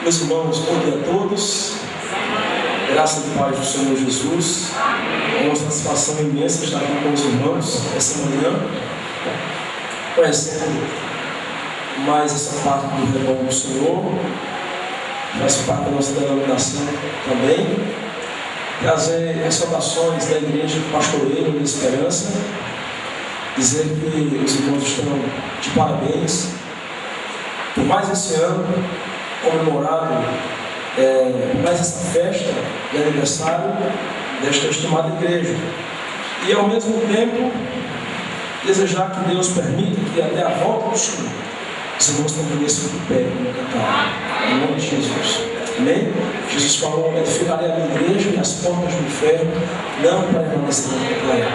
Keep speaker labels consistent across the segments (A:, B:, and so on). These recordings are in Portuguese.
A: Meus irmãos, bom dia a todos. Graça e paz do Senhor Jesus. É uma satisfação imensa estar aqui com os irmãos essa manhã, conhecendo mais essa parte do rebanho do Senhor, faz parte da nossa denominação também. Trazer as saudações da Igreja Pastoreiro da Esperança, dizer que os irmãos estão de parabéns por mais esse ano comemorado, mais essa festa de aniversário desta estimada igreja. E ao mesmo tempo desejar que Deus permita que até a volta do Senhor os irmãos permaneçam de pé no cantar, em nome de Jesus. Amém? Jesus falou: edificarei a minha igreja e as portas do inferno não prevalecerão contra ela.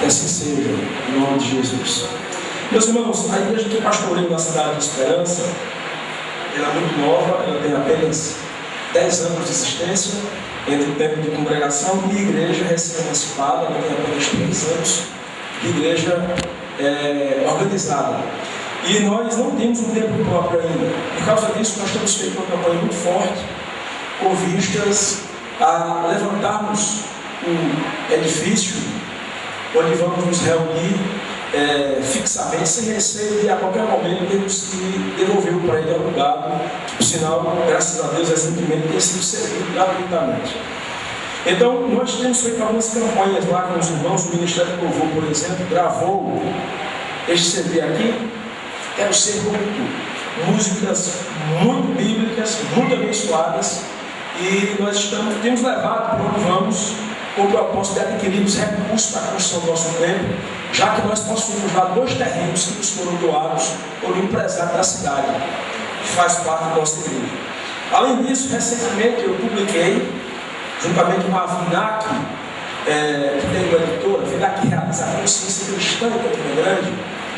A: Que assim seja, em nome de Jesus. Meus irmãos, a igreja que pastoreio na cidade de Esperança, ela é muito nova, ela tem apenas 10 anos de existência, entre o tempo de congregação e igreja recém-emancipada. Ela tem apenas 3 anos de igreja organizada. E nós não temos um tempo próprio ainda. Por causa disso, nós temos feito uma campanha muito forte, com vistas a levantarmos um edifício onde vamos nos reunir fixamente, sem receio de a qualquer momento termos que devolver o prédio alugado, que por sinal, graças a Deus, recentemente tem sido servido gratuitamente. Então, nós temos feito algumas campanhas lá com os irmãos. O Ministério do Louvor, por exemplo, gravou este CD aqui. Quero ser como tu. Músicas muito bíblicas, muito abençoadas, e nós temos levado para onde vamos com o propósito de adquirirmos recursos para a construção do nosso templo, já que nós possuímos lá 2 terrenos que nos foram doados por um empresário da cidade, que faz parte da nossa igreja. Além disso, recentemente eu publiquei, juntamente com a VINAC, que tem uma editora, VINAC Realiza a Consciência Cristã em Campina Grande.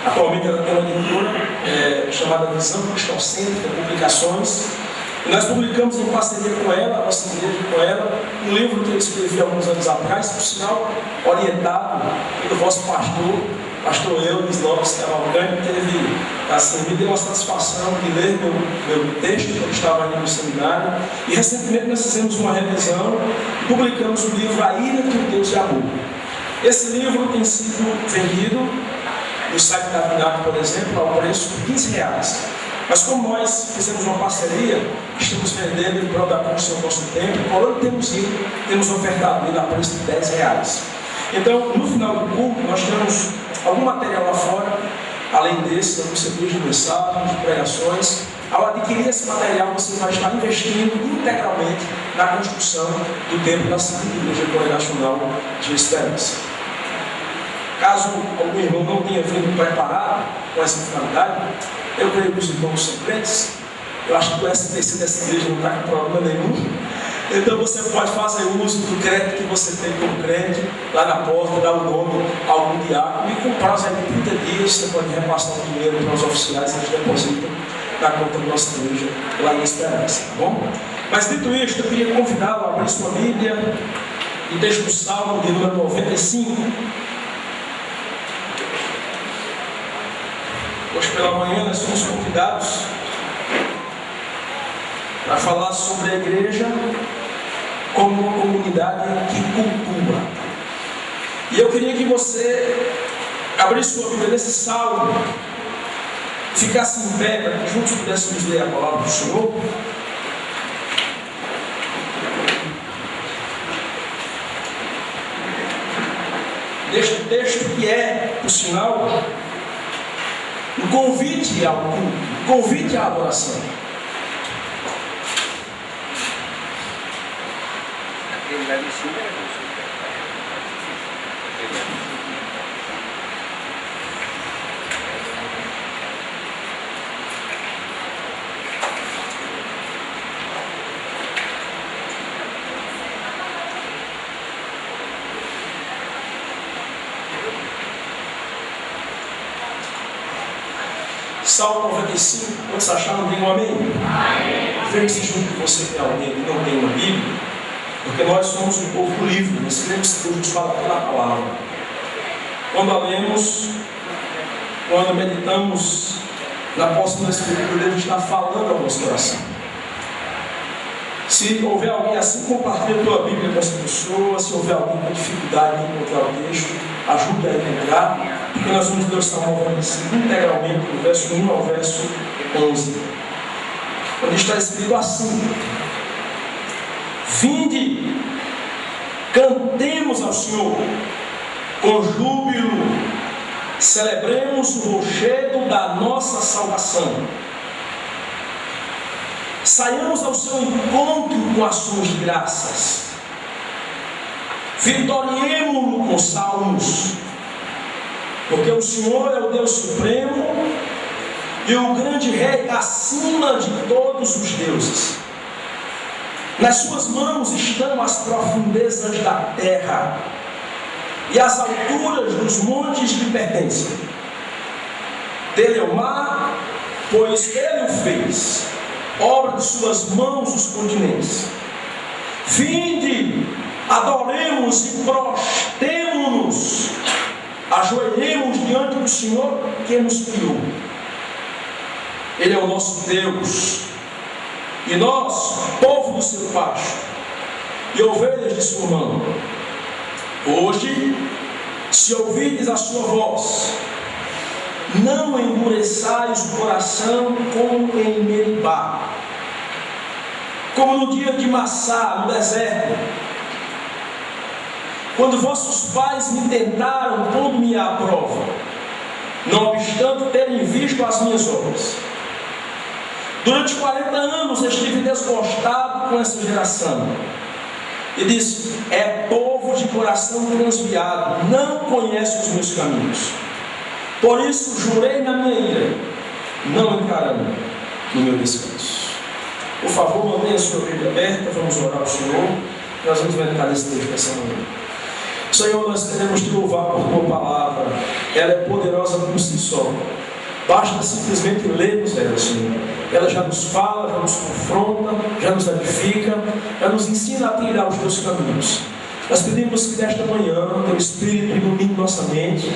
A: Atualmente ela tem uma editora chamada Visão Cristocêntrica Publicações. E nós publicamos em parceria com ela, a nossa igreja com ela, um livro que eu escrevi há alguns anos atrás, por sinal, orientado pelo vosso pastor Eudes Lopes Cavalcante, me deu uma satisfação de ler meu texto, que eu estava ali no seminário. E recentemente nós fizemos uma revisão e publicamos o livro A Ira de um Deus de Amor. Esse livro tem sido vendido no site da VINAC, por exemplo, ao preço de R$15. Mas como nós fizemos uma parceria, estamos vendendo em prol da construção do nosso templo, por onde temos ofertado ele a preço de R$10. Então, no final do culto, nós temos algum material lá fora, além desse, alguns CDs de mensagens, de pregações. Ao adquirir esse material, você vai estar investindo integralmente na construção do templo da Santa Igreja Congregacional de Esperança. Caso algum irmão não tenha vindo preparado com essa finalidade, eu creio que os irmãos são crentes. Eu acho que o STC dessa igreja não está com problema nenhum. Então você pode fazer uso do crédito que você tem como crente, lá na porta, dar o nome a algum diácono, e com prazo de 30 dias você pode repassar o dinheiro para os oficiais, eles depositam na conta da nossa igreja lá em Esperança, tá bom? Mas dito isto, eu queria convidá-lo a abrir sua Bíblia no texto do Salmo de número 95. Hoje pela manhã nós fomos convidados para falar sobre a igreja como uma comunidade que cultua. E eu queria que você abrisse sua Bíblia nesse salmo, ficasse em pé para que juntos pudéssemos ler a palavra do Senhor. Deste texto que é, por sinal, um convite ao culto, um convite à adoração. Salmo 95, quando se achar, não tem um amém? Vê-se junto que você tem alguém que não tem uma Bíblia, porque nós somos um povo livre, nós queremos que Deus nos fala pela palavra. Quando a lemos, quando meditamos na posse da Escritura, Deus está falando ao nosso coração. Se houver alguém assim, compartilha a tua Bíblia com essa pessoa. Se houver alguém com dificuldade em encontrar o texto, ajuda a encontrar, porque nós vamos ler o Salmo 95 integralmente, do verso 1 ao verso 11, onde está escrito assim: Vinde, cantemos ao Senhor com júbilo, celebremos o rochedo da nossa salvação. Saiamos ao seu encontro com ações de graças. Vitoriemo-lo com salmos, porque o Senhor é o Deus supremo e o grande Rei acima de todos os deuses. Nas suas mãos estão as profundezas da terra e as alturas dos montes lhe pertencem. Dele é o mar, pois ele o fez, obra de suas mãos os continentes. Vinde, adoremos e prostemo-nos, ajoelhemos diante do Senhor que nos criou. Ele é o nosso Deus, e nós, povo do seu pasto, e ovelhas de sua mão. Hoje, se ouvirdes a sua voz, não endureçais o coração como em Meribá, como no dia de Massá, no deserto, quando vossos pais me tentaram, pondo-me à prova, não obstante terem visto as minhas obras. Durante 40 anos estive desgostado com essa geração, e disse: é povo de coração transviado, não conhece os meus caminhos. Por isso jurei na minha ira, não encarando no meu descanso. Por favor, mantenha a sua Bíblia aberta, vamos orar ao Senhor. Nós vamos meditar nesse texto dessa manhã. Senhor, nós queremos te louvar por tua palavra. Ela é poderosa por si só. Basta simplesmente lermos ela, Senhor. Ela já nos fala, já nos confronta, já nos edifica, já nos ensina a trilhar os teus caminhos. Nós pedimos que nesta manhã o teu Espírito ilumine nossa mente,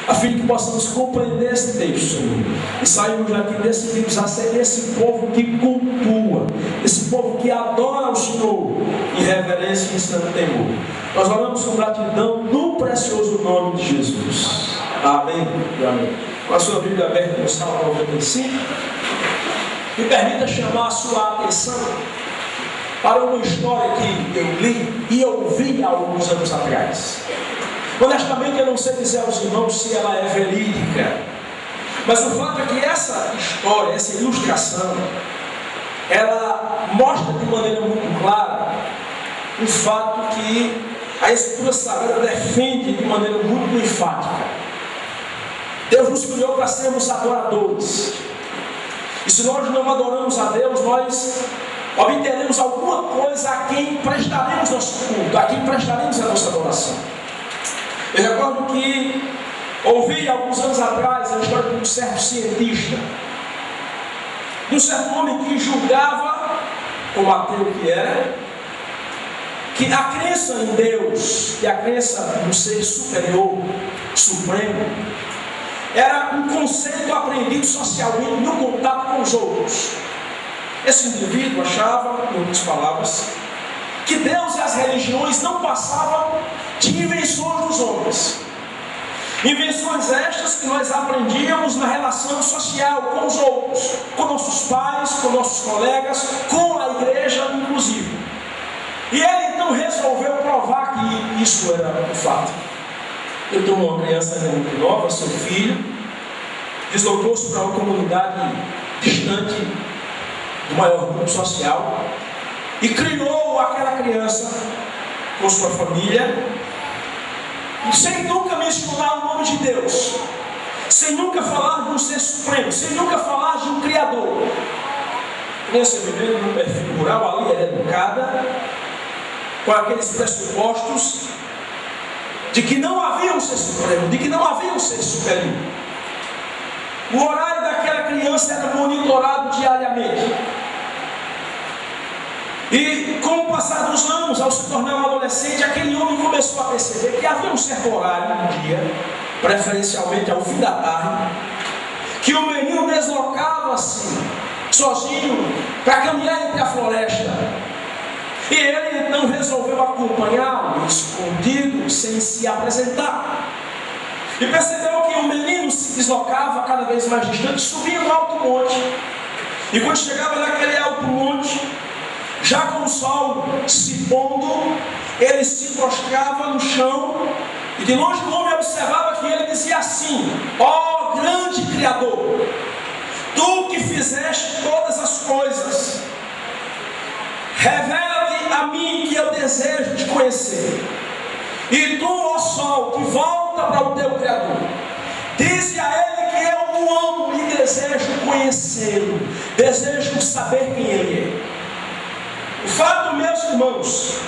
A: a fim de que possamos compreender esse texto, Senhor, e sairmos daqui decididos a ser esse povo que cultua, esse povo que adora o Senhor em reverência e em santo temor. Nós oramos com gratidão no precioso nome de Jesus. Amém e amém. Com a sua Bíblia aberta no Salmo 95, me permita chamar a sua atenção para uma história que eu li e ouvi há alguns anos atrás. Honestamente, eu não sei dizer aos irmãos se ela é verídica, mas o fato é que essa história, essa ilustração, ela mostra de maneira muito clara um fato que a Escritura Sagrada defende de maneira muito enfática. Deus nos criou para sermos adoradores, e se nós não adoramos a Deus, nós obteremos alguma coisa a quem prestaremos nosso culto, a quem prestaremos a nossa adoração. Eu recordo que ouvi alguns anos atrás a história de um certo cientista, de um certo homem que julgava, como ateu que era, que a crença em Deus e a crença no ser superior, supremo, era um conceito aprendido socialmente no contato com os outros. Esse indivíduo achava, em outras palavras, que Deus e as religiões não passavam de invenções dos homens. Invenções estas que nós aprendíamos na relação social com os outros, com nossos pais, com nossos colegas, com a igreja inclusive. E ele então resolveu provar que isso era um fato. Ele tomou uma criança muito nova, seu filho, deslocou-se para uma comunidade distante do maior grupo social e criou aquela criança com sua família, sem nunca mencionar o nome de Deus, sem nunca falar de um ser supremo, sem nunca falar de um Criador. A criança vivendo num perfil rural, ali era educada com aqueles pressupostos de que não havia um ser supremo, de que não havia um ser superior. O horário daquela criança era monitorado diariamente. E com o passar dos anos, ao se tornar um adolescente, aquele homem começou a perceber que havia um certo horário no dia, preferencialmente ao fim da tarde, que o menino deslocava-se sozinho para caminhar entre a floresta E ele então resolveu acompanhá-lo, escondido, sem se apresentar. E percebeu que o menino se deslocava cada vez mais distante, subia no alto monte. E quando chegava naquele alto monte, já com o sol se pondo, ele se prostrava no chão. E de longe o homem observava que ele dizia assim: ó grande Criador, tu que fizeste todas as coisas, revela-te a mim que eu desejo te conhecer. E tu, ó sol, que volta para o teu Criador, dize a ele que eu o amo e desejo conhecê-lo, desejo saber quem ele é. O fato, meus irmãos,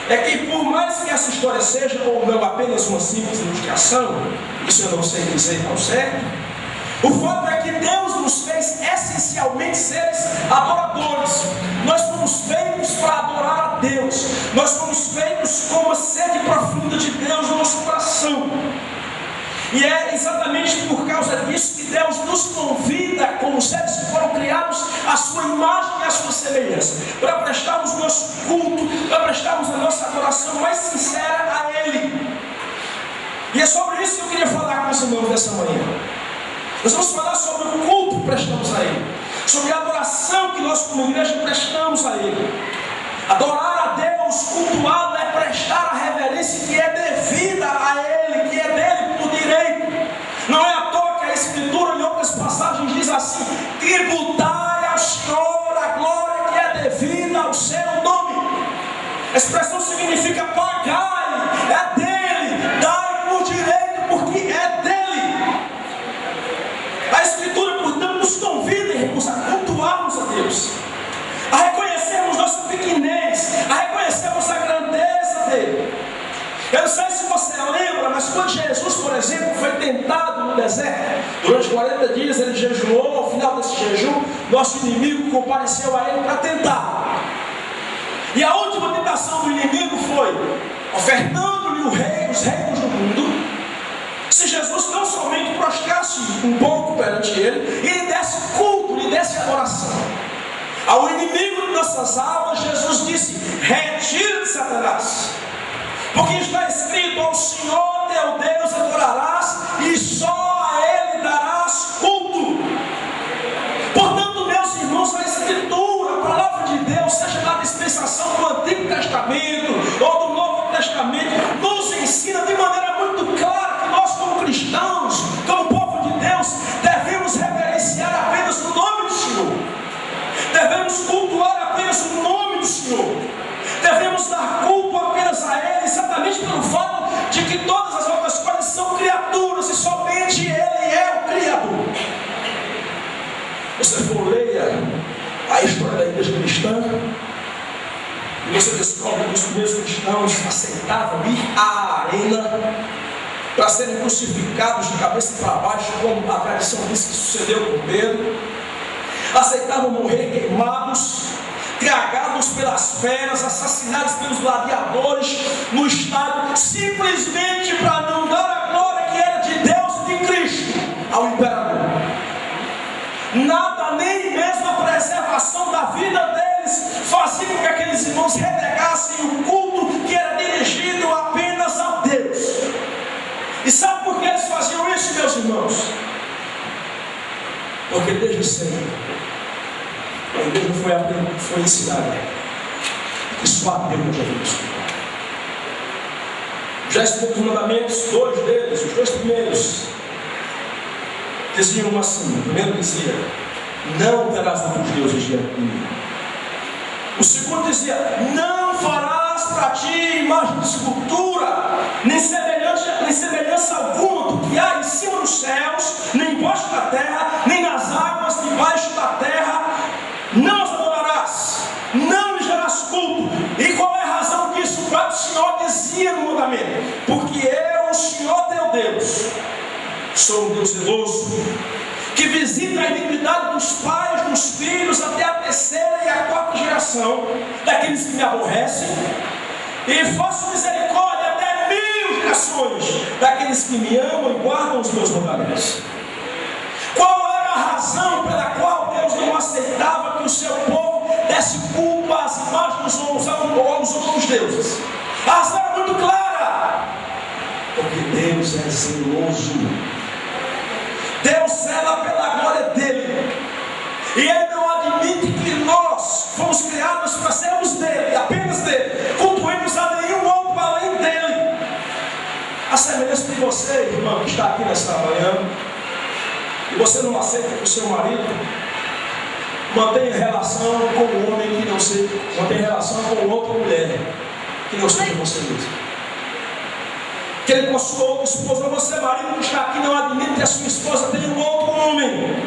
A: é que por mais que essa história seja ou não apenas uma simples ilustração, isso eu não sei dizer ao certo, o fato é que Deus nos fez essencialmente seres adoradores. Nós fomos feitos para adorar a Deus. Nós fomos feitos com uma sede profunda de Deus no nosso coração. E é exatamente por causa disso que Deus nos convida, como seres que foram criados à sua imagem e à sua semelhança, para prestarmos nosso culto, para prestarmos a nossa adoração mais sincera a Ele. E é sobre isso que eu queria falar com os irmãos dessa manhã. Nós vamos falar sobre o culto que prestamos a Ele, sobre a adoração que nós como igreja prestamos a Ele. Adorar a Deus, cultuá-lo, é prestar a reverência que é devida a Ele, que é dele por direito. Não é à toa que a Escritura em outras passagens diz assim: tributai ao Senhor a glória que é devida ao seu nome. A expressão significa pagai, é dele, dai por direito porque é dele. A Escritura, portanto, nos convida, irmãos, a cultuarmos a Deus, a reconhecermos nossa pequenez, a reconhecermos a grandeza dele. Eu não sei se você lembra, mas quando Jesus, por exemplo, foi tentado no deserto, durante 40 dias ele jejuou. Ao final desse jejum, nosso inimigo compareceu a ele para tentar. E a última tentação do inimigo foi ofertando-lhe os reinos do mundo, se Jesus não somente prostrasse um pouco perante ele, e lhe desse culto, lhe desse adoração. Ao inimigo de nossas almas, Jesus disse: retira-te, Satanás, porque está escrito: ao Senhor teu Deus adorarás e só a Ele darás culto. Portanto, meus irmãos, a Escritura, a palavra de Deus, seja na dispensação do Antigo Testamento ou do Novo Testamento, nos ensina de maneira muito clara que nós, como cristãos, como povo de Deus, devemos reverenciar apenas o nome do Senhor. Devemos cultuar apenas o nome do Senhor. Devemos dar culto apenas a Ele, exatamente pelo fato de que todas as outras coisas são criaturas e somente Ele é o Criador. Você for leia a história da igreja cristã, e você descobre que os primeiros cristãos aceitavam ir à arena para serem crucificados de cabeça para baixo, como a tradição diz que sucedeu com Pedro. Aceitavam morrer queimados, tragados pelas feras, assassinados pelos gladiadores no estádio, simplesmente para não dar a glória que era de Deus e de Cristo ao imperador. Nada, nem mesmo a preservação da vida deles, fazia com que aqueles irmãos renegassem o culto que era dirigido apenas a Deus. E sabe por que eles faziam isso, meus irmãos? Porque desde sempre a igreja foi ensinada que só a Deus devemos cultuar. Já estudamos os mandamentos, dois deles, os dois primeiros, diziam assim. O primeiro dizia: não terás outros deuses diante de mim. O segundo dizia: não farás para ti imagem de escultura, nem semelhança alguma do que há em cima dos céus, nem embaixo da terra, nem nas águas debaixo da terra. Não as adorarás, não lhes darás culto. E qual é a razão disso? O próprio Senhor dizia no mandamento: porque eu, o Senhor teu Deus, sou um Deus zeloso, que visita a iniquidade dos pais, dos filhos, até a terceira e a quarta geração daqueles que me aborrecem, e faço misericórdia até 1000 gerações daqueles que me amam e guardam os meus mandamentos. Qual era a razão pela qual Deus não aceitava que o seu povo desse culto às imagens ou zeloso. Deus zela pela glória dele. E Ele não admite que nós fomos criados para sermos dele, apenas dele. Cultuemos a nenhum outro além dele. A semelhança de você, irmão, que está aqui nesta manhã, e você não aceita que o seu marido mantenha relação com um homem que não seja, mantenha relação com outra mulher que não seja você mesmo. Que ele possua outra esposa. Você, marido que está aqui, não admite que a sua esposa tenha um outro homem.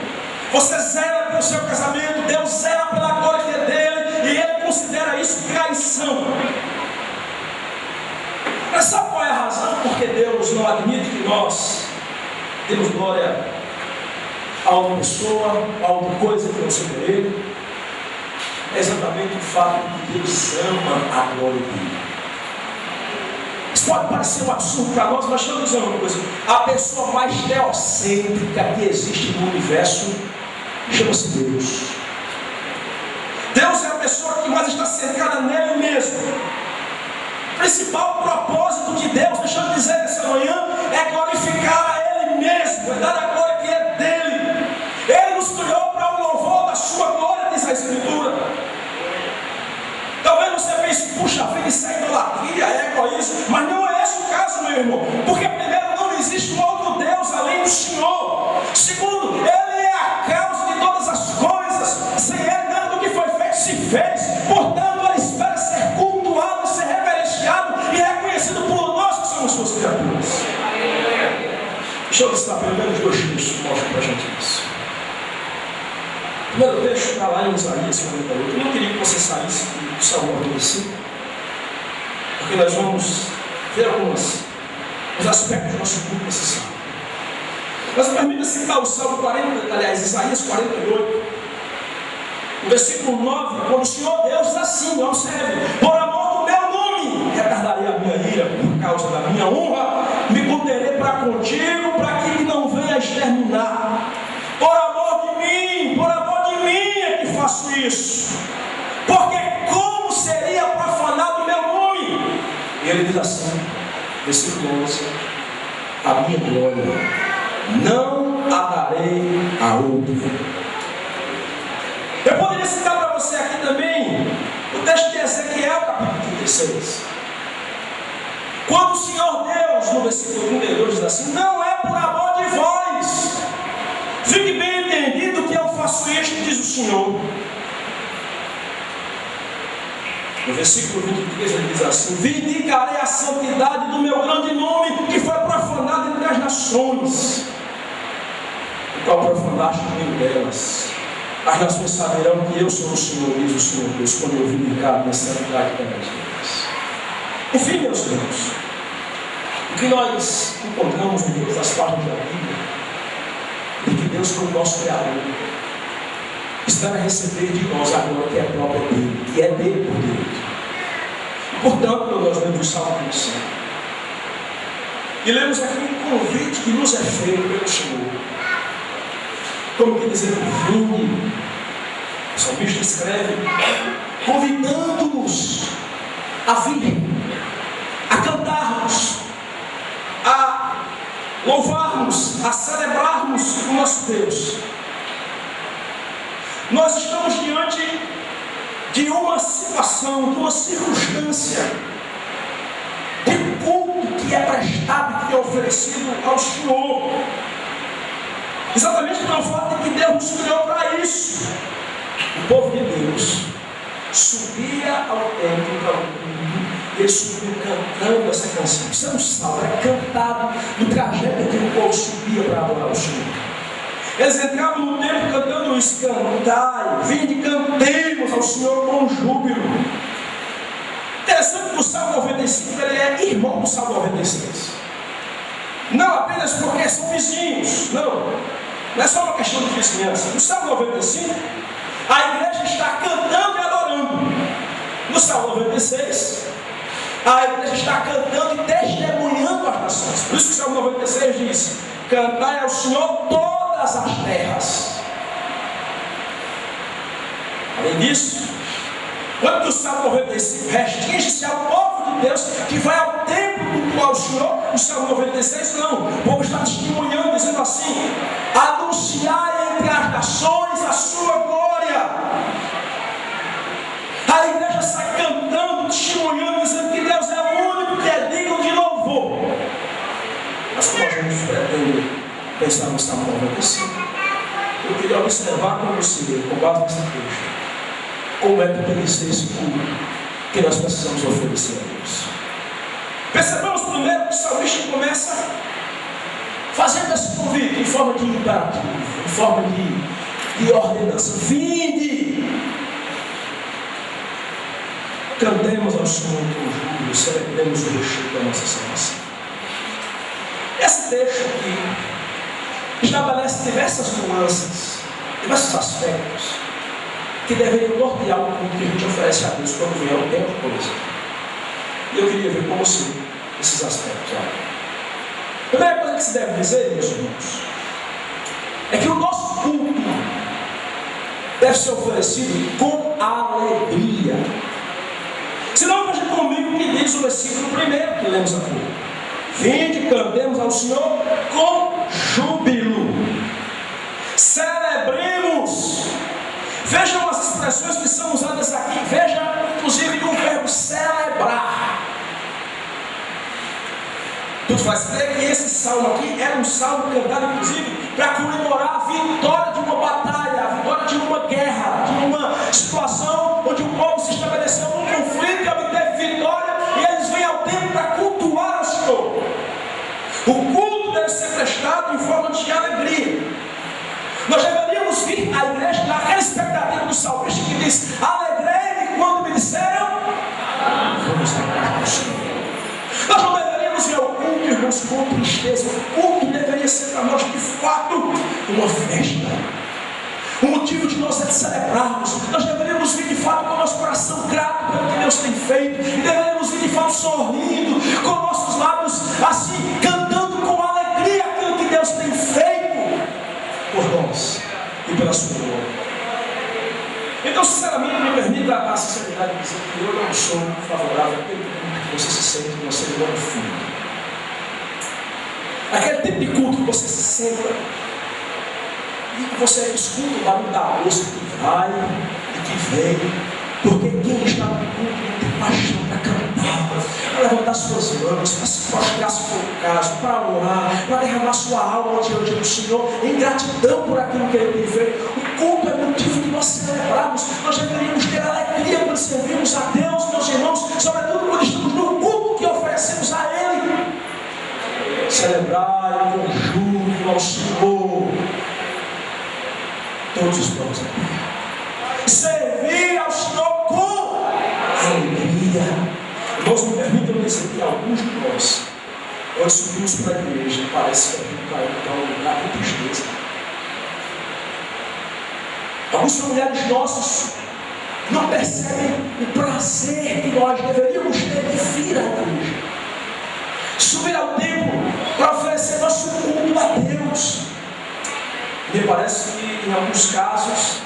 A: Você zela pelo seu casamento, Deus zela pela glória que é dele, e Ele considera isso traição. Mas sabe qual é a razão porque Deus não admite que nós demos glória a uma pessoa, a outra coisa que não seja Ele? É exatamente o fato de que Deus ama a glória dele. Isso pode parecer um absurdo para nós, mas deixa eu dizer uma coisa: a pessoa mais teocêntrica que existe no universo chama-se Deus. Deus é a pessoa que mais está centrada nele mesmo. O principal propósito de Deus, deixa eu dizer nessa manhã, é glorificar a Ele mesmo, é dar a glória que é dele. Ele nos criou para o louvor da sua glória, diz a Escritura. Talvez você pense, puxa vida, isso é idolatria, é egoísmo, mas não é esse o caso, meu irmão. Porque primeiro, não existe um outro Deus além do Senhor. Segundo, Ele é a causa de todas as coisas. Sem Ele, nada do que foi feito se fez. Portanto, Ele espera ser cultuado, ser reverenciado e reconhecido por nós que somos suas criaturas. Deixa eu listar pelo menos dois textos que mostram para a gente isso. O primeiro texto está lá em Isaías 48. Eu não queria que você saísse do Salmo 45, porque nós vamos ver alguns aspectos do nosso culto nesse salmo. Mas permita citar o Salmo 40, aliás, Isaías 48, o versículo 9, quando o Senhor Deus diz assim, observe: por amor do meu nome, retardarei a minha ira, por causa da minha honra, me conterei para contigo, para que não venha exterminar. Por amor de mim é que faço isso. Porque como seria profanado o meu nome? E ele diz assim, versículo 11: a minha glória não a darei a outro. Eu poderia citar para você aqui também o texto de Ezequiel, capítulo 36. Quando o Senhor Deus, no versículo 32, diz assim: não é por amor de vós, fique bem entendido que eu faço isto, diz o Senhor. No versículo 23 ele diz assim: vindicarei a santidade do meu grande nome, que foi profanado entre as nações, o qual profanaste no meio delas. As nações saberão que eu sou o Senhor, diz o Senhor Deus, quando eu vindicar a minha santidade perante eles. Enfim, meus irmãos, o que nós encontramos em todas as partes da Bíblia é que Deus, como nosso Criador, espera receber de nós a glória que é própria dele, que é dele por direito. Portanto, quando nós lemos o Salmo 25 e lemos aqui um convite que nos é feito pelo Senhor, como que dizer, vinde, o salmista escreve, convidando-nos a vir, a cantarmos, a louvarmos, a celebrarmos o nosso Deus. Nós estamos diante de uma situação, de uma circunstância de culto que é prestado, que é oferecido ao Senhor. Exatamente pelo fato de que Deus nos criou para isso. O povo de Deus subia ao templo para o culto, e eles subiam cantando essa canção. Isso é um salmo, é cantado no trajeto em que o povo subia para adorar o Senhor. Eles entravam no templo cantando isso: cantai, vinde, cantemos ao Senhor com júbilo. Interessante que o Salmo 95 ele é irmão do Salmo 96. Não apenas porque são vizinhos, não é só uma questão de vizinhança. No Salmo 95, a igreja está cantando e adorando. No Salmo 96, a igreja está cantando e testemunhando as nações. Por isso que o Salmo 96 diz: cantai ao Senhor todas as terras. Além disso, quando o Salmo 95 restringe-se ao povo povo de Deus que vai ao templo cultuar o Senhor, o Salmo 96, não. O povo está testemunhando, dizendo assim: anunciai entre as nações a sua glória. A igreja está cantando, testemunhando, dizendo que Deus é o único que é digno de louvor. Mas como a gente pretende pensar no Salmo 95, eu queria observar com você, com base nesse texto, como é que tem que ser esse culto que nós precisamos oferecer a Deus. Percebamos primeiro que o salmista começa fazendo esse convite em forma de imperativo, em forma de ordenança. Vinde! Cantemos ao Senhor com júbilo, celebremos o recheio da nossa salvação. Esse texto aqui estabelece diversas nuances, diversos aspectos que deveriam nortear o culto que a gente oferece a Deus quando vier o tempo, por exemplo. E eu queria ver com você esses aspectos. A primeira coisa que se deve dizer, meus irmãos, é que o nosso culto deve ser oferecido com alegria. Se não, veja comigo o que diz o versículo primeiro que lemos aqui. Vinde, cantemos ao Senhor com júbilo. Celebremos. Vejam as expressões que são usadas aqui. Veja, inclusive, o verbo celebrar. Tudo faz crer que esse salmo aqui era um salmo cantado, inclusive, para comemorar a vitória de uma batalha, a vitória de uma guerra, de uma situação onde o povo se estabeleceu num conflito e obteve vitória, e eles vêm ao templo para cultuar o Senhor. O culto deve ser prestado em forma de alegria. Nós deveríamos vir à igreja naquela expectativa do salmista que diz: alegrei-me quando me disseram vamos alegrar o Senhor. Nós não deveríamos vir ao culto, irmãos, com tristeza. O culto deveria ser para nós, de fato, uma festa, um motivo de nós celebrarmos. Nós deveríamos vir, de fato, com o nosso coração grato pelo que Deus tem feito, e deveríamos vir, de fato, sorrindo, com nossos lábios assim, cantando com alegria aquilo que Deus tem feito por nós e pela sua glória. Então, sinceramente, me permita a sinceridade de dizer que eu não sou favorável àquele culto que você se sente com uma cerimônia fúnebre. Aquele tipo de culto que você se senta e que você escuta o barulho da música que vai e que vem, porque quem está no culto não tem paixão para cantar, para levantar suas mãos, para se prostrar se for o caso, para orar, para derramar sua alma diante do Senhor, em gratidão por aquilo que Ele tem feito. O culto é motivo de nós celebrarmos. Nós deveríamos ter alegria quando servimos a Deus, meus irmãos, sobretudo quando estamos no culto que oferecemos a Ele. Celebrar em conjunto ao Senhor. Todos os povos da terra. Servir ao Senhor com alegria. Irmãos, me permitam dizer que alguns de nós, quando subimos para a igreja, parece que a gente caiu para um lugar de tristeza. Alguns familiares nossos não percebem o prazer que nós deveríamos ter de vir à igreja, subir ao templo para oferecer nosso culto a Deus. Me parece que em alguns casos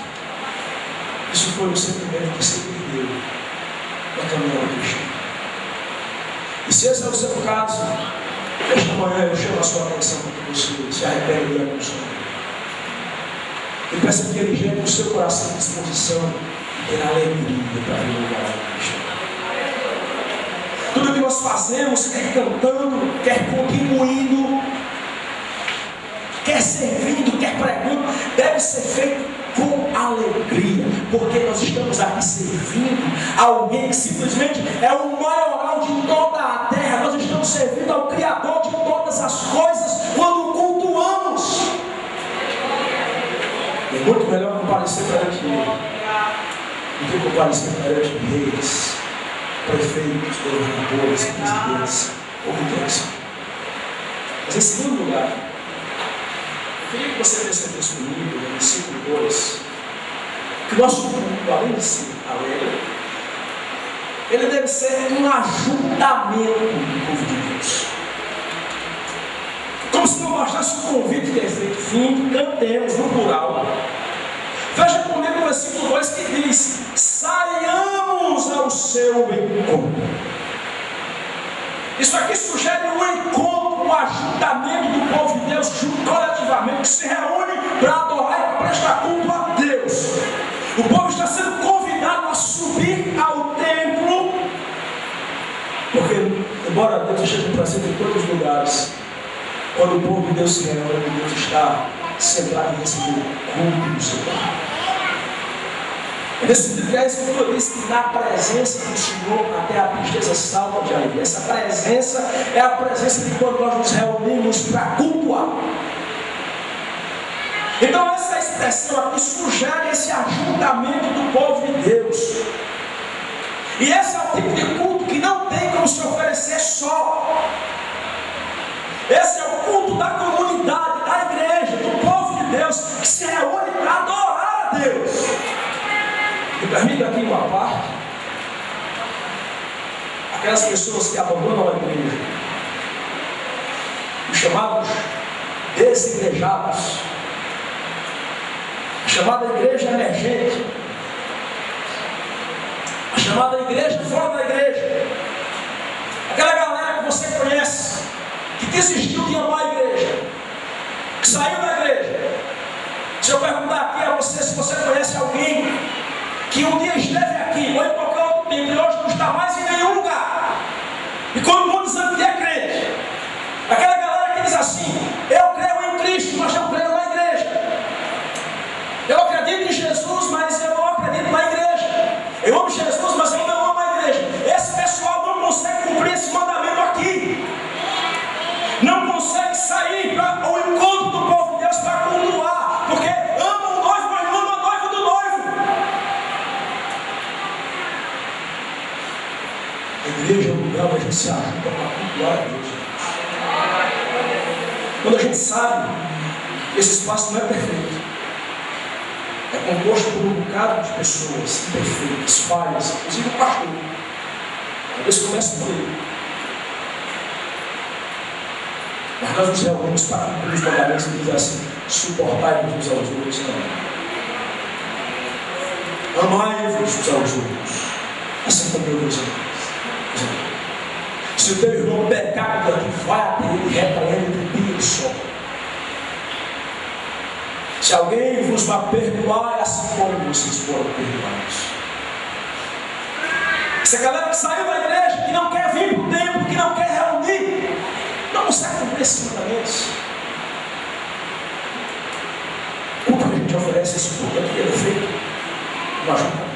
A: isso foi um sentimento que se perdeu na caminhada cristã. E se esse é o seu caso, esta manhã eu chamo a sua atenção para que você se arrepende de alguns sonhos. E peça que Ele gere no seu coração a disposição de ter alegria para vir lugar a Cristo. Tudo que nós fazemos, quer cantando, quer contribuindo, quer servindo, quer pregando, deve ser feito com alegria, porque nós estamos aqui servindo alguém que simplesmente é o maioral de toda a terra. Nós estamos servindo ao Criador de todas as coisas quando o cultuamos. É muito melhor comparecer perante Ele do que comparecer perante reis, prefeitos, governadores, presidentes, ou quem. Mas em segundo lugar, eu queria que você percebesse comigo, no versículo 2, que o nosso culto, além de ser alegre, ele deve ser um ajuntamento do povo de Deus. Como se não bastasse o convite que é feito, vinde, cantemos no plural. Veja comigo o versículo 2 que diz: saiamos ao seu encontro. Isso aqui sugere um encontro, um ajuntamento do povo de Deus junto coletivamente, que se reúne para adorar e para prestar culto a Deus. O povo está sendo convidado a subir ao templo, porque, embora Deus esteja presente em todos os lugares, quando o povo de Deus se reúne, Deus está sentado em receber o culto do seu Pai. É nesse sentido que a Escritura diz que na presença do Senhor até a tristeza salta de aí. Essa presença é a presença de quando nós nos reunimos para cultuar. Então essa expressão aqui sugere esse ajuntamento do povo de Deus. E esse é o tipo de culto que não tem como se oferecer só. Esse é o culto da comunidade, da igreja, do povo de Deus, que se reúne para adorar a Deus. Me permita aqui uma parte. Aquelas pessoas que abandonam a igreja, os chamados desigrejados, a chamada igreja emergente, a chamada igreja fora da igreja, aquela galera que você conhece, que desistiu de amar a igreja, que saiu da igreja. Se eu perguntar aqui a você se você conhece alguém que um dia esteve aqui, ou em qualquer outro tempo, e hoje não está mais em nenhum lugar, e quando muitos anos que é crente, aquela galera que diz assim: eu creio em Cristo, mas eu creio na igreja, eu acredito em Jesus, mas eu não acredito na igreja, eu amo Jesus, mas eu não amo a igreja. Esse pessoal não consegue cumprir esse mandamento aqui, não consegue sair para o encontro do povo de Deus para cultuar, porque ama o noivo, mas não ama a noiva do noivo. A igreja é um lugar onde a gente se ajuda para cultuar a Deus. Quando a gente sabe que esse espaço não é perfeito, é composto por um bocado de pessoas imperfeitas, falhas, inclusive o pastor. Talvez comece por ele. Mas nós nos reunimos para cumprir os mandamentos que diz assim: suportai-vos uns aos outros, amai-vos uns aos outros, assim como eu vos amo. Se o teu irmão pecar contra ti, vai até ele, repreende e ele só. Se alguém vos vai perdoar, é assim como vocês foram perdoados. Essa galera que saiu da igreja, que não quer vir para o templo, que não quer reunir, não consegue cumprir esses mandamentos. O que a gente oferece esse culto aqui é feito no ajuntamento.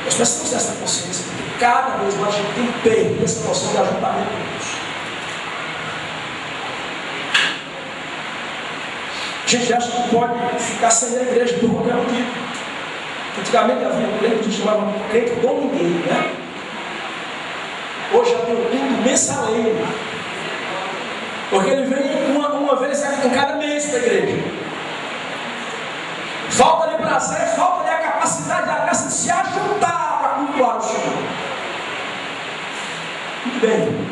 A: Nós precisamos dessa consciência, porque cada vez mais a gente tem que perder essa noção de ajuntamento com Deus. A gente acha que pode ficar sem a igreja por qualquer motivo. Antigamente havia um crente que se chamava crente domingueiro, né? Hoje já tem um culto mensaleiro, porque ele vem uma vez em cada mês para a igreja. Falta-lhe prazer, falta-lhe a capacidade, a graça de se ajuntar para cultuar o Senhor. Muito bem,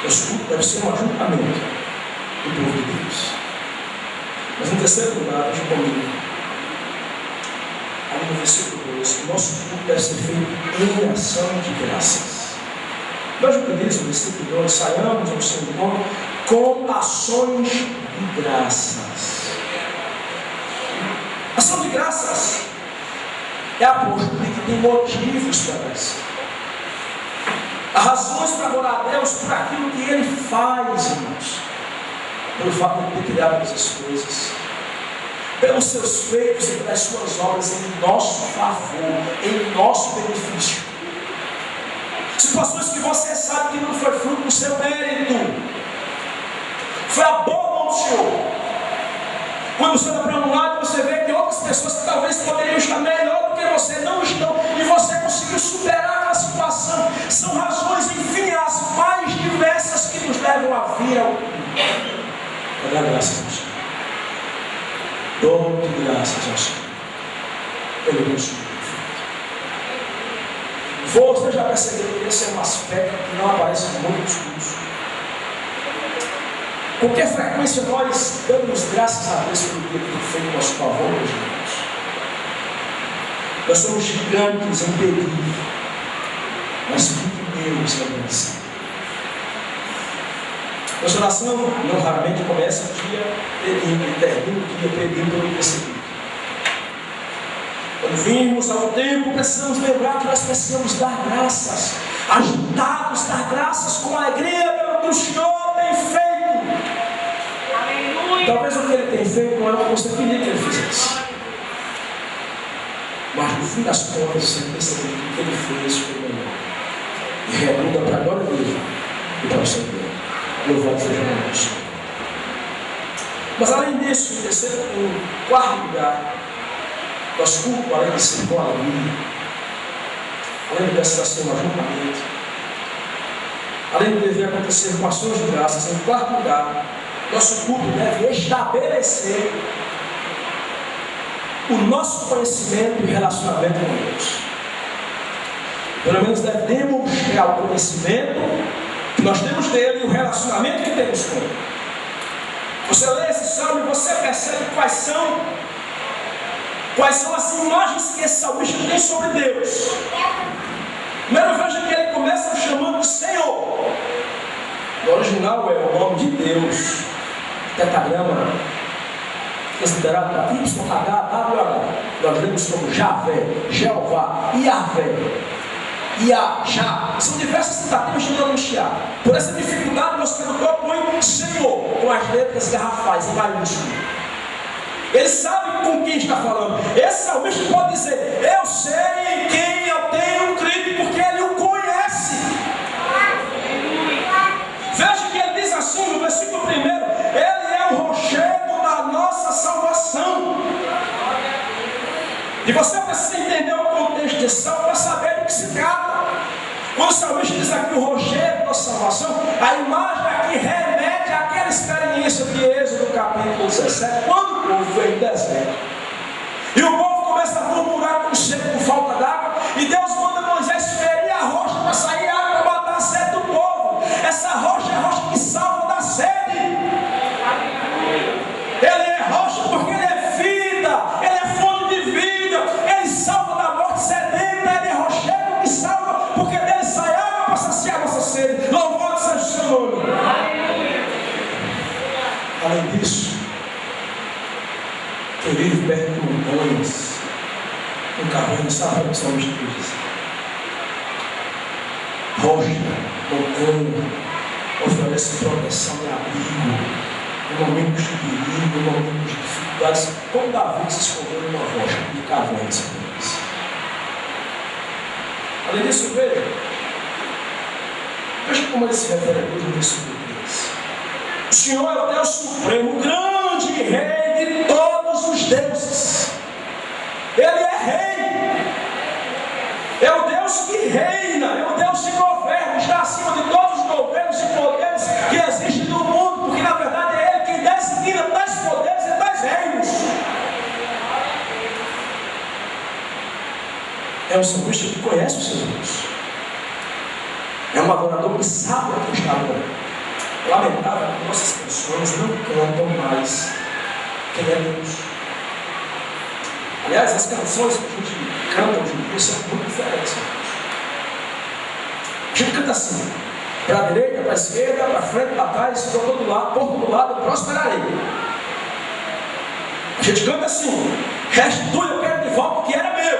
A: esse culto deve ser um ajuntamento do povo de Deus. Mas no terceiro lugar, veja comigo, ali no versículo 2, o nosso culto deve ser feito em ação de graças. Veja o que diz no versículo 2: saiamos ao Senhor com ações de graças. Ação de graças é a postura que tem motivos para agradecer. Há razões para adorar a Deus por aquilo que Ele faz, irmãos. Pelo fato de ter criado todas as coisas, pelos seus feitos e pelas suas obras em nosso favor, em nosso benefício. Situações que você sabe que não foi fruto do seu mérito, foi a boa mão do Senhor. Quando você olha para um lado, você vê que outras pessoas que talvez poderiam estar melhor do que você não estão, e você conseguiu superar aquela situação. São razões, enfim, as mais diversas que nos levam a vir ao culto. Dá graças ao Senhor. Dou-te graças ao Senhor pelo meu Senhor. Você já percebeu que esse é um aspecto que não aparece em muitos cursos. Com que frequência nós damos graças a Deus pelo que Ele tem feito em nosso favor, meus irmãos? Nós somos gigantes em pedir, mas pequenos Deus é bênção. Nossa oração não raramente começa o dia pedindo e termina o dia pedindo pelo perseguido. Quando vimos ao tempo, precisamos lembrar que nós precisamos dar graças, agitados, dar graças com alegria pelo que o Senhor tem feito. Aleluia. Talvez o que Ele tem feito não é o que você queria que Ele fizesse. Mas no fim das contas, você percebe que o que Ele fez foi melhor. E redunda para a glória dele e para o seu Deus. Louvado seja o nome do Senhor. Mas além disso, em quarto lugar, nosso culto, além de ser com alegria, além de precisar ser um ajuntamento, além de dever acontecer com ações de graças, em quarto lugar, nosso culto deve estabelecer o nosso conhecimento e relacionamento com Deus. Pelo menos deve demonstrar o conhecimento que nós temos dele e o relacionamento que temos com ele. Você lê esse salmo e você percebe quais são as imagens que esse salmista tem sobre Deus. Primeiro veja que ele começa chamando de Senhor. No original é o nome de Deus. Tetragrama considerado para YHWH. Nós lemos como Javé, Jeová, Iavé, Iajá. São diversas tentativas de pronunciar. Por essa dificuldade, nosso tradutor põe Senhor com as letras garrafais em maiúsculo. Ele sabe com quem está falando. Esse salmista pode dizer: eu sei em quem eu tenho crido, porque ele o conhece. Veja que ele diz assim no versículo 1: ele é o rochedo da nossa salvação. E você precisa entender o contexto desse salmo para saber do que se trata. Quando o salmista diz aqui o rochedo da nossa salvação, a imagem aqui remete àquela experiência de Êxodo capítulo 17, quando o povo veio do deserto. E o povo começa a murmurar com sede, por falta d'água, e Deus manda Moisés ferir a rocha para sair água para matar a sede do povo. Essa rocha é a rocha que salva da sede. Ele é rocha porque ele é vida, ele é fonte de vida, ele salva da morte sedenta, ele é rochedo que salva porque dele sai água para saciar a nossa sede. Louvado seja o seu nome. Além disso, eu vivo perto de montanhas, um caverna, sabe o que são os dias? Rocha, montanha, oferece proteção e abrigo em momentos de perigo, em momentos de dificuldades. Como Davi se escondeu numa rocha de cavernas. Além disso, veja como ele se refere a Deus no versículo 3. O Senhor é o Deus supremo, o grande rei de todos os deuses. Ele é rei. É o Deus que reina, é o Deus que governa, está acima de todos os governos e poderes que existem no mundo, porque na verdade é Ele quem designa tais poderes e tais reinos. É um salmista que conhece o seu Deus. É um adorador que sabe a quem está adorando. Lamentável que nossas canções não cantam mais quem é Deus. Aliás, as canções que a gente canta hoje em dia são muito diferentes. A gente canta assim: para a direita, para a esquerda, para frente, para trás, por todo lado, prosperarei. A gente canta assim: restitui, eu quero de volta o que era meu.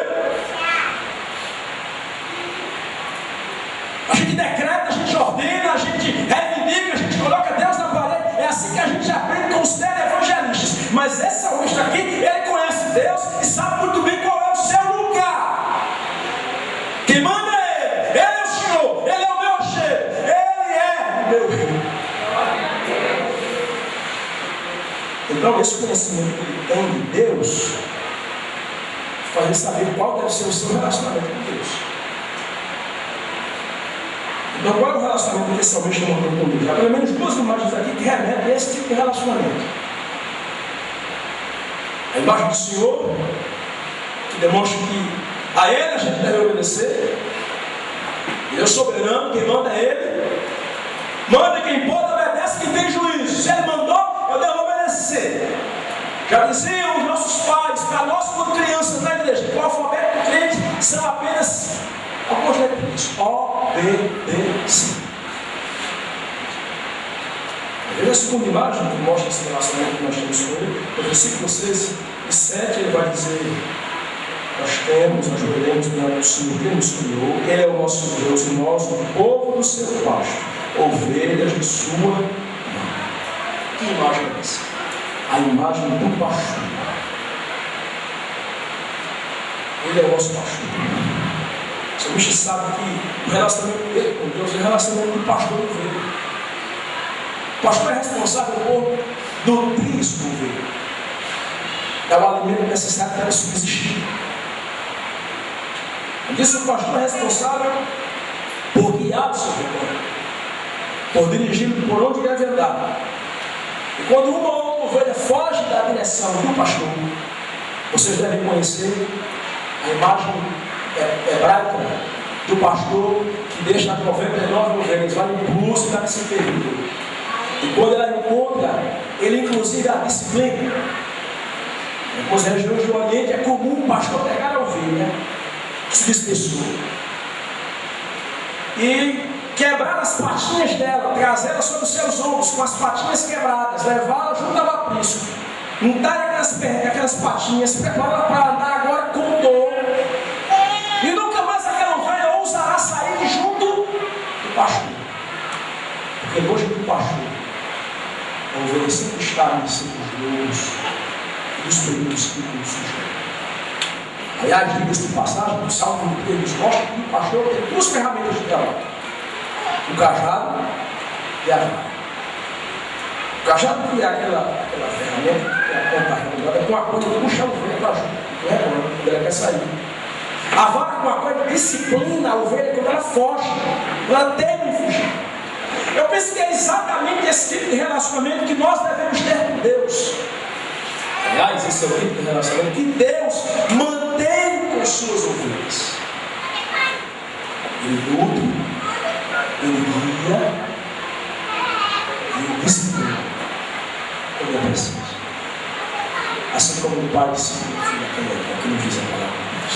A: A gente decreta, a gente ordena, a gente reivindica, a gente coloca Deus na parede. É assim que a gente aprende com os televangelistas. Mas esse salmista aqui, ele conhece Deus e sabe muito bem qual é o seu lugar. Quem manda é Ele. Ele é o Senhor, Ele é o meu rochedo, Ele é o meu rei. Então esse conhecimento que ele tem de Deus faz ele saber qual deve ser o seu relacionamento com Deus. Então, qual é o relacionamento que esse salmista mandou com Deus? Há pelo menos duas imagens aqui que remetem a esse tipo de relacionamento. A imagem do Senhor, que demonstra que a Ele a gente deve obedecer. Ele é o soberano, quem manda é Ele. Manda quem pode, obedece quem tem juízo. Se Ele mandou, eu devo obedecer. Já diziam os nossos pais, para nós quando crianças na igreja, que o alfabeto do crente são apenas algumas letras. O, B, D, a segunda imagem que mostra esse relacionamento que nós temos com Ele, no versículo 6 e 7, ele vai dizer: nós ajoelhamos diante do Senhor que nos criou, Ele é o nosso Deus e nós, o povo do seu pasto, ovelhas de sua mão. Que imagem é essa? A imagem do pastor. Ele é o nosso pastor. O salmista sabe que o relacionamento dele com Deus é o relacionamento do pastor e ovelha. O pastor é responsável por nutrir esse ovelha. É o alimento necessário para subsistir. Disso o pastor é responsável por guiar o seu rebanho, por dirigi-lo por onde deve andar. E quando uma ou outra ovelha foge da direção do pastor, vocês devem conhecer a imagem hebraica do pastor que deixa 99 ovelhas, vai em busca da que se perdeu. E quando ela encontra, ele inclusive a disciplina. Em algumas regiões do Oriente é comum o pastor pegar a ovelha que se dispersou e quebrar as patinhas dela, trazê-la sobre os seus ombros com as patinhas quebradas, levá-la junto ao aprisco, untar aquelas patinhas, prepará-la para andar agora com dor, e nunca mais aquela ovelha ousará sair junto do pastor, porque longe do pastor a ovelha sempre está em seus louros e dos períodos que nos sujeitam. Aliás, diga-se de passagem, o Salmo nos mostra que o pastor tem duas ferramentas de trabalho: o cajado e a vara. O cajado que é aquela ferramenta que é a ponta arredondada, com a qual ele puxa a ovelha para junto, quando ela quer sair. A vara com a qual ele disciplina a ovelha quando ela foge, ela teme fugir. Eu penso que é exatamente esse tipo de relacionamento que nós devemos ter com Deus. Aliás, esse é o tipo de relacionamento que Deus mantém com as suas ovelhas. Ele nutre, ele guia, ele disciplina quando é preciso. Assim como o Pai disciplina o filho, aquilo diz a palavra de Deus.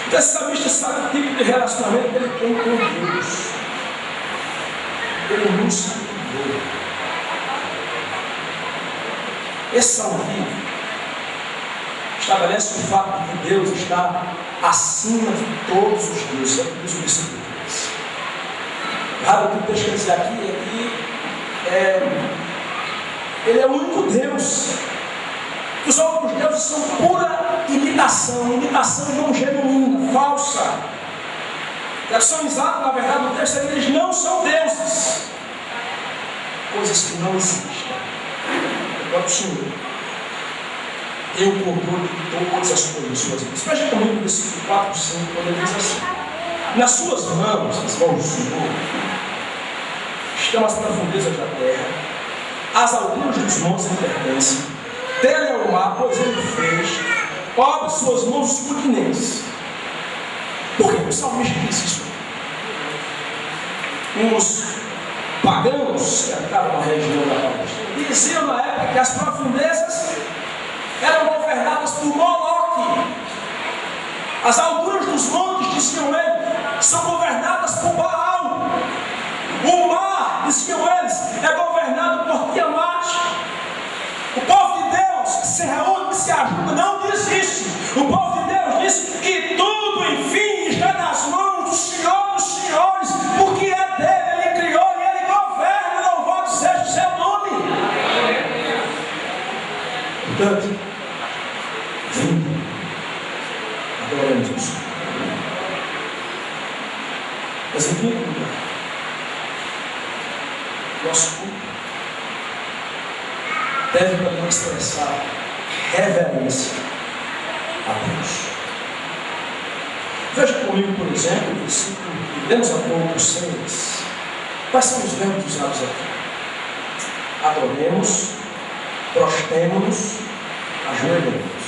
A: Então, esse salmista sabe o tipo de relacionamento que ele tem com Deus. Ele nos cuidou. Esse salmo estabelece o fato de que Deus está acima de todos os deuses. É o que diz o versículo 3. O que o texto quer dizer aqui é que Ele é o único Deus. Os outros deuses são pura imitação não genuína, falsa. A tradução exata, na verdade, do texto é que eles não são deuses, coisas que não existem. O Senhor tem o controle de todas as coisas em suas vidas. Veja comigo no versículo 4 e 5, quando ele diz assim: nas suas mãos, as mãos do Senhor, estão as profundezas da terra, as alturas dos montes lhe pertencem, dele é o mar, pois ele fez, obra suas mãos os continentes. Por que o salmista diz isso? Os pagãos que habitavam a região da Palestina diziam na época que as profundezas eram governadas por Moloque. As alturas dos montes, diziam eles, são governadas por Baal. O mar, diziam eles, é governado por Tiamat. O povo de Deus que se reúne, que se ajuda, não diz isso. O povo de Deus diz que tudo, enfim, está nas mãos do Senhor dos senhores, porque é dele, ele criou e ele governa, louvado seja o seu nome. Portanto, adoramos o Senhor. Mas em primeiro lugar, nosso culto deve também expressar reverência a Deus. Veja comigo, por exemplo, o versículo que lemos há pouco, 6. Quais são os verbos usados aqui? Adoremos, prostremo-nos, ajoelhemos.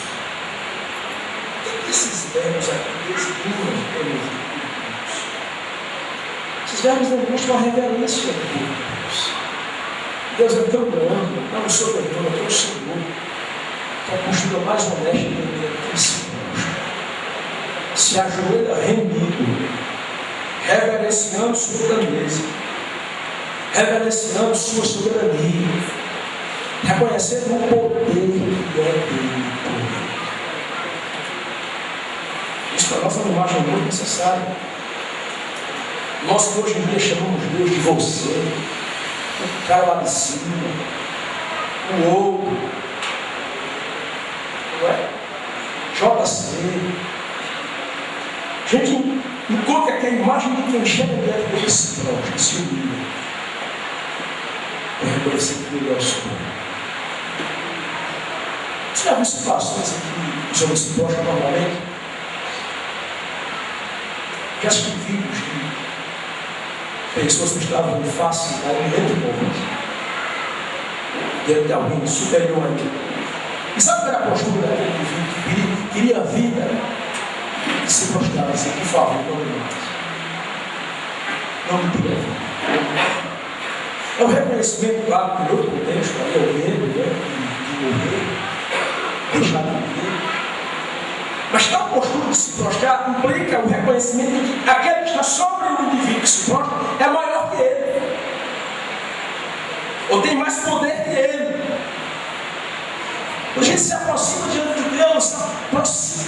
A: O que esses verbos aqui designam pelos cultos? Esses verbos demonstram uma reverência ao Deus. Deus é tão grande, não sou soberano, eu sou o Senhor. Que a postura mais honesta que ele se mostra. Se ajoelha rendido, reverenciando sobre a mesa. reverenciando sua soberania, reconhecendo o poder que é dele. Isso para nós é uma imagem muito necessária. Nós que hoje em dia chamamos Deus de você, o cara lá de cima, o outro, não é? JC. A gente encontra aquela imagem de quem chega diante dele se prostra, se humilha. É reconhecer que ele é o Senhor. Você já viu situações em que os homens se prostram normalmente? Já assisti vídeos de pessoas que estavam em face da muito bom, diante de alguém superior a ele. E sabe qual era a postura daquele indivíduo que queria a vida e se prostrava assim, por favor, não me mate. Não me tire a vida. É o reconhecimento, claro, do outro contexto, aí é o medo, né, de morrer, deixar de viver. Mas tal postura de se prostrar implica o reconhecimento de que aquele que está sobre o indivíduo que se prostra é maior que ele, ou tem mais poder que ele. Quando a gente se aproxima diante de Deus,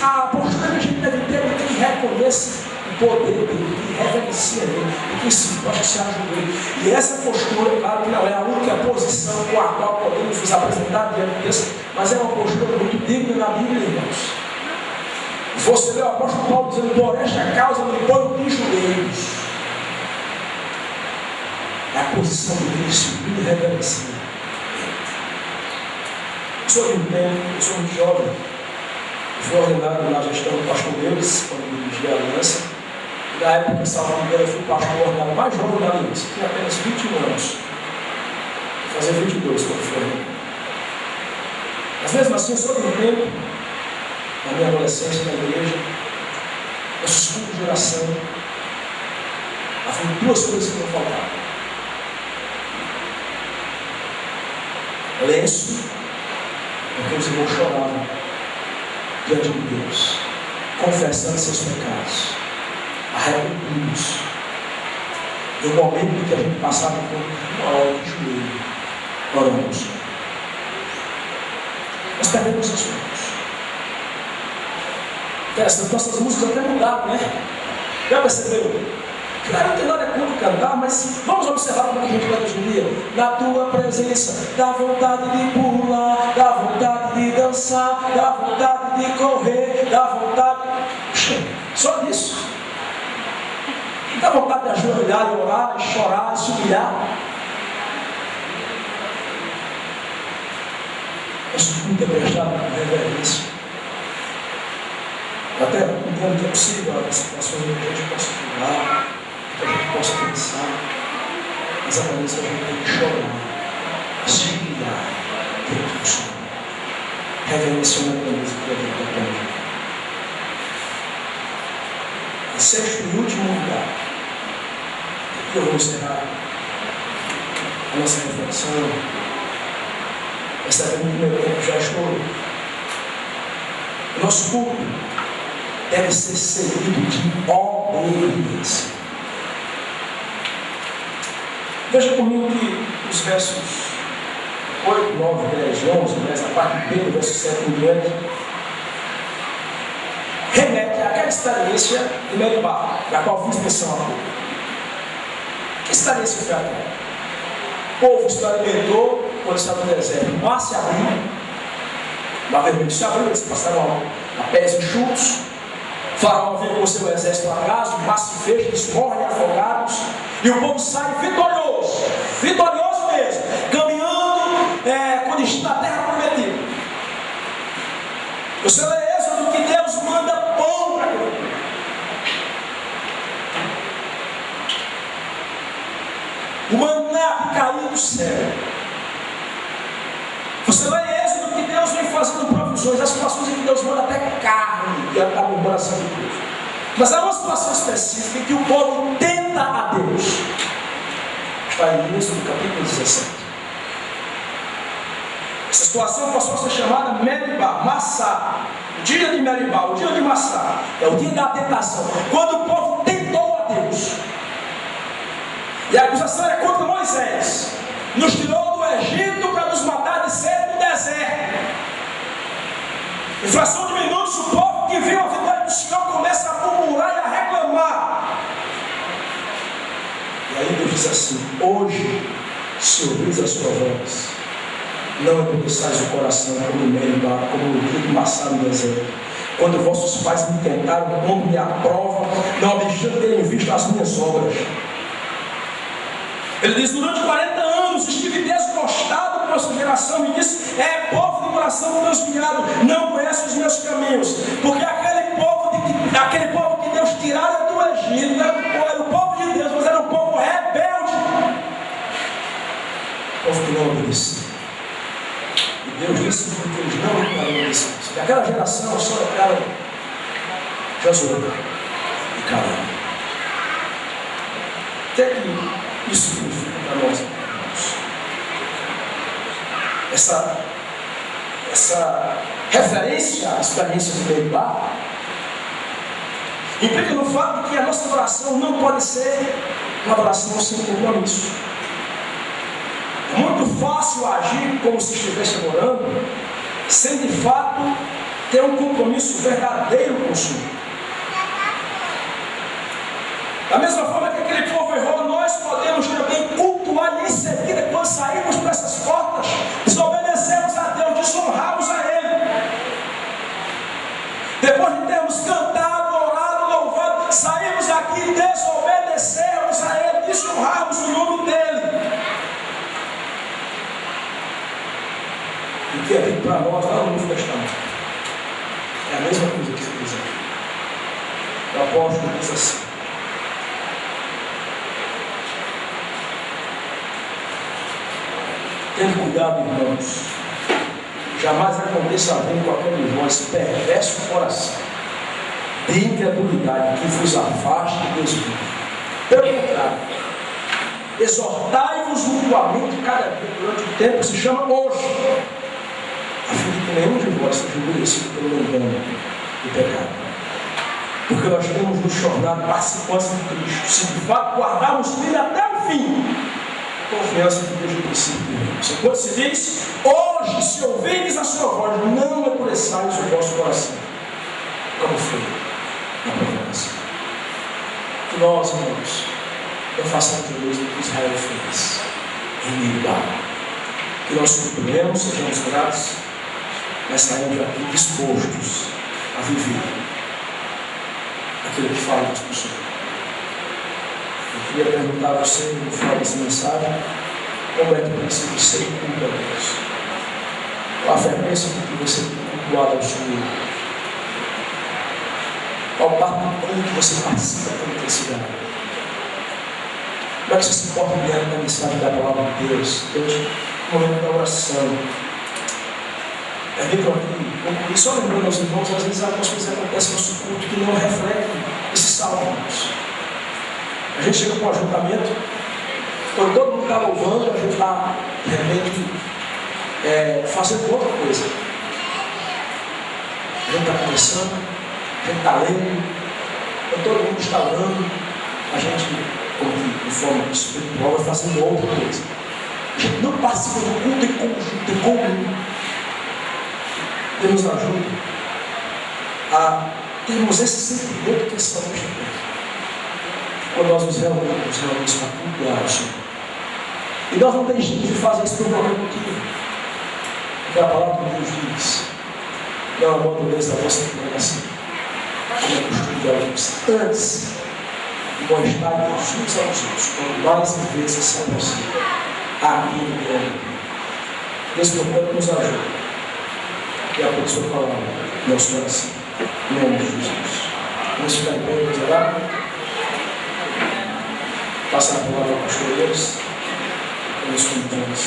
A: a postura que a gente deve ter é que reconhece o poder dele, que reverencia ele, e que se prostra se ajuda ele. E essa postura, claro que não é a única posição com a qual podemos nos apresentar diante de Deus, mas é uma postura muito digna na Bíblia, irmãos. Você vê o apóstolo Paulo dizendo: por esta causa me ponho de joelhos. É a posição de Cristo, de reverência. Eu sou de um tempo, eu sou muito jovem. Fui ordenado na gestão do pastor Eudes, quando dirigia a aliança. E na época, salvo engano, eu fui pastor ordenado mais jovem da aliança. Tinha apenas 21 anos. Vou fazer 22 quando for. Mas mesmo assim, eu sou de um tempo, na minha adolescência, na igreja, nossos cultos de oração, havia duas coisas que não faltavam: lenço, porque os irmãos choravam diante de Deus, confessando seus pecados, arrependidos. E o momento em que a gente passava por uma hora de joelho, oramos. Nós perdemos os assuntos. Interessante, nossas músicas até mudaram, né? Já percebeu? Claro, não tem nada contra cantar, mas vamos observar como a gente canta hoje em dia. Na tua presença, dá vontade de pular, dá vontade de dançar, dá vontade de correr, dá vontade. Puxa, só disso. Dá vontade de ajoelhar e orar, e chorar, e se humilhar. Nosso culto é prestado com reverência. Até entendo que é possível as situações em que a gente possa julgar, que a gente possa pensar, mas a maneira que a gente tem que chorar, se humilhar dentro do Senhor, reverenciando a Deus que é dentro da gente. Em sexto e último lugar, aqui eu vou encerrar a nossa reflexão, percebendo que o meu tempo já estou. O nosso culto deve ser seguido de obediência. Veja comigo que os versos 8, 9, 10, 11, mas a parte B do verso 7 em diante, remete àquela experiência de Meribá, da qual fiz menção há pouco. Que experiência foi aquela? O povo experimentou quando estava no deserto. O mar se abriu, o mar vermelho se abriu, eles passaram a pés enxutos. Faraó vem com o seu exército atrás, o mar se fecha, eles morrem afogados, e o povo sai vitorioso mesmo, caminhando com destino à terra prometida. Você lê Êxodo que Deus manda pão para ele. O maná caiu do céu. Você lê Êxodo que Deus vem fazendo provisões, as situações em que Deus manda até carne e acaba o coração de Deus. Mas há uma situação específica em que o povo tenta a Deus. Está em Êxodo capítulo 17. Essa situação passou a ser chamada Meribá, Massá. O dia de Meribá, o dia de Massá, é o dia da tentação. Quando o povo tentou a Deus. E a acusação era contra Moisés. Nos tirou do Egito para nos matar de sede no deserto. Em fração de minutos, o povo que viu a vitória do Senhor começa a murmurar e a reclamar. E aí Deus diz assim: hoje, se ouvis a sua voz, não endurçais o coração como Meribá, como no dia do Massá no deserto, quando vossos pais me tentaram, quando me aprovam, não obstante terem visto as minhas obras. Ele diz: durante 40 anos estive desgostado com essa geração, e disse: é povo de coração transviado, não conhece os meus caminhos. Porque aquele povo que Deus tirara do Egito era o povo de Deus, mas era um povo rebelde, povo que não obedecia. E Deus disse que eles não obedeciam. Que aquela geração só era Josué e Caleb. O que é que isso significa para nós, irmãos? Essa referência à experiência de Meribá implica no fato de que a nossa adoração não pode ser uma adoração sem compromisso. É muito fácil agir como se estivesse adorando, sem de fato ter um compromisso verdadeiro com o Senhor. Da mesma forma que aquele povo errou, nós podemos também cultuar e em seguida, quando sairmos por essas portas, desobedecermos a Deus, desonrarmos a Ele. Depois de termos cantado, orado, louvado, sairmos daqui e desobedecermos a Ele, desonrarmos o nome dEle. E que é dito para nós lá no Novo Testamento. É a mesma coisa que se diz aqui. O apóstolo diz assim: tendo cuidado, irmãos, jamais aconteça haver em qualquer de vós perverso coração de incredulidade que vos afaste de Deus vivo. Pelo contrário, exortai-vos mutuamente cada dia durante o tempo que se chama hoje, a fim de que nenhum de vós seja endurecido pelo engano do pecado. Porque nós temos nos tornado participantes de Cristo, se de fato guardarmos nele até o fim, confiança que desde o princípio. Quando se diz: hoje, se ouvirdes a sua voz, não endureçais o vosso coração, como foi na provocação. Que nós, irmãos, não façamos o mesmo que Israel fez em Meribá. Que nós cumpramos, sejamos gratos, mas saímos daqui dispostos a viver aquilo que falamos para o Senhor. Eu queria perguntar a você, no final dessa mensagem, como é que você cultua a Deus? Qual a frequência com que você tem cultuado ao Senhor? Qual parte do plano que você participa com intensidade? Como é que você se porta diante da mensagem da palavra de Deus? Durante o momento da oração. Permitam aqui, e só lembrando aos irmãos, às vezes algumas coisas acontecem no nosso culto que não refletem esses salmos. A gente chega para o ajuntamento, quando todo mundo está louvando, a gente está, de repente, fazendo outra coisa. A gente está conversando, a gente está lendo, quando todo mundo está orando, a gente, como de forma espiritual, vai fazendo outra coisa. A gente não participa do culto em conjunto, em comum. Deus nos ajuda a termos esse sentimento que estamos vivendo. Quando nós nos reunimos para cultuar o Senhor. E nós não deixamos de fazer isso por qualquer motivo. Porque a palavra de Deus diz: não abandoneis a vossa congregação, como é costume de alguns, antes de mostrar uns aos outros, quando mais vezes se aproxima aqui no plano. Deus, portanto, nos ajuda. Que a pessoa palavra no nosso coração. Em nome de Jesus. Vamos ficar em pé, vamos orar. Passar a palavra para os colegas. Vamos comentamos.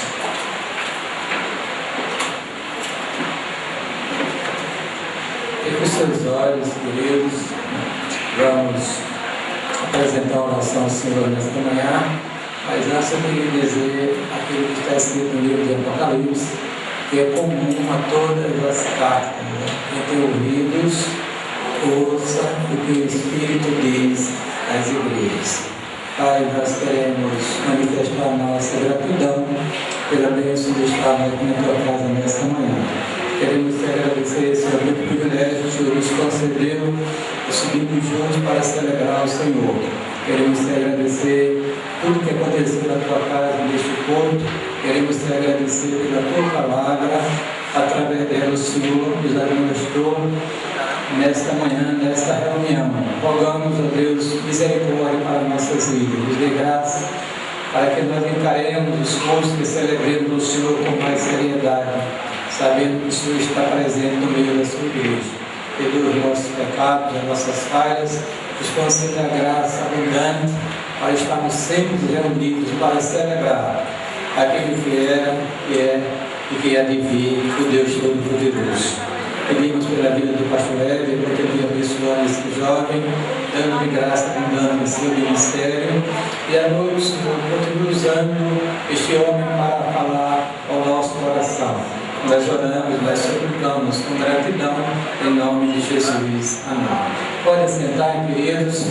B: Feche os seus olhos, queridos. Vamos apresentar a oração ao Senhor nesta manhã. Mas antes eu queria dizer aquilo que está escrito no livro de Apocalipse, que é comum a todas as cartas. Quem tem ouvidos, ouça o que o Espírito diz às igrejas. Pai, nós queremos manifestar nossa gratidão pela bênção de estar aqui na tua casa nesta manhã. Queremos te agradecer, Senhor, pelo privilégio que o Senhor nos concedeu de subirmos juntos para celebrar o Senhor. Queremos te agradecer tudo que aconteceu na tua casa, neste culto. Queremos te agradecer pela tua palavra. Através dela o Senhor nos administrou nesta manhã, nesta reunião. Rogamos, ó Deus, misericórdia para nossas vidas. Nos dê graça para que nós encaremos os cultos que celebremos o Senhor com mais seriedade, sabendo que o Senhor está presente no meio da sua igreja. Perdoa os nossos pecados, as nossas falhas, nos conceda a graça abundante para estarmos sempre reunidos para celebrar aquele que era, que é e que há de vir, o Deus Todo-Poderoso. Pedimos pela vida do pastor Éder, para que ele abençoe esse jovem, dando-lhe graça abundante em seu ministério, e à noite, Senhor, continue usando este homem para falar ao nosso coração. Nós oramos, nós suplicamos com gratidão, em nome de Jesus. Amém. Podem sentar, queridos.